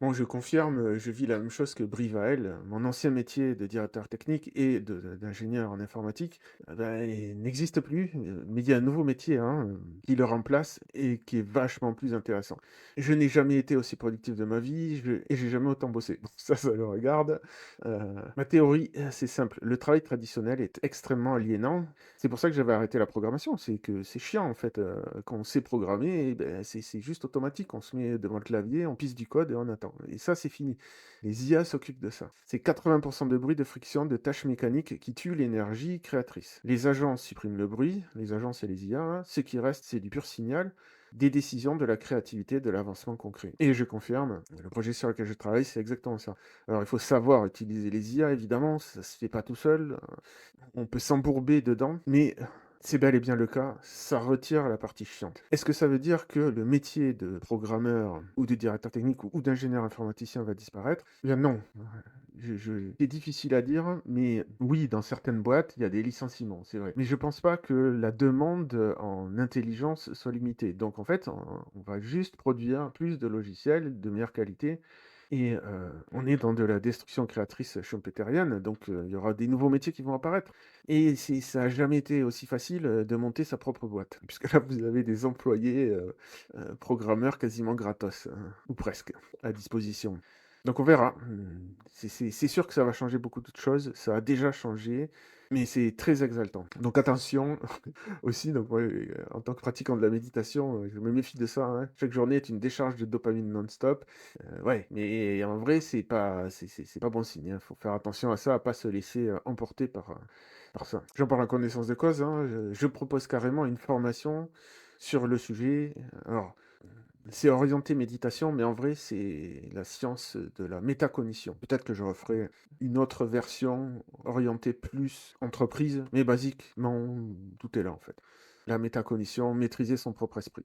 Bon, je confirme, je vis la même chose que Brivael. Mon ancien métier de directeur technique et d'ingénieur en informatique, il n'existe plus, mais il y a un nouveau métier, hein, qui le remplace et qui est vachement plus intéressant. Je n'ai jamais été aussi productif de ma vie, et j'ai jamais autant bossé. Bon, ça le regarde. Ma théorie, c'est simple, le travail traditionnel est extrêmement aliénant. C'est pour ça que j'avais arrêté la programmation, c'est que c'est chiant en fait, quand on sait programmer, eh beh, c'est juste automatique. On se met devant le clavier, on pisse du code et on attend et ça, c'est fini. Les IA s'occupent de ça. C'est 80 de bruit, de friction, de tâches mécaniques qui tuent l'énergie créatrice. Les agences suppriment le bruit, les agences et les IA, hein. Ce qui reste, c'est du pur signal, des décisions, de la créativité, de l'avancement concret. Et je confirme, le projet sur lequel je travaille, c'est exactement ça. Alors, il faut savoir utiliser les IA, évidemment, ça se fait pas tout seul. On peut s'embourber dedans, mais c'est bel et bien le cas, ça retire la partie chiante. Est-ce que ça veut dire que le métier de programmeur ou de directeur technique ou d'ingénieur informaticien va disparaître? Eh bien non. C'est difficile à dire, mais oui, dans certaines boîtes, il y a des licenciements, c'est vrai. Mais je pense pas que la demande en intelligence soit limitée. Donc en fait, on va juste produire plus de logiciels de meilleure qualité et on est dans de la destruction créatrice schumpeterienne, donc il y aura des nouveaux métiers qui vont apparaître. Et ça a jamais été aussi facile, de monter sa propre boîte. Puisque là, vous avez des employés, programmeurs quasiment gratos, ou presque, à disposition. Donc on verra. C'est sûr que ça va changer beaucoup de choses, ça a déjà changé, mais c'est très exaltant. Donc attention aussi, donc ouais, en tant que pratiquant de la méditation, je me méfie de ça, hein. Chaque journée est une décharge de dopamine non-stop. Ouais, mais en vrai, c'est pas bon signe, hein. Faut faire attention à ça, à pas se laisser, emporter par ça. J'en parle en connaissance de cause, hein, je propose carrément une formation sur le sujet. Alors, c'est orienté méditation, mais en vrai, c'est la science de la métacognition. Peut-être que je referai une autre version orientée plus entreprise, mais basiquement, tout est là, en fait. La métacognition, maîtriser son propre esprit.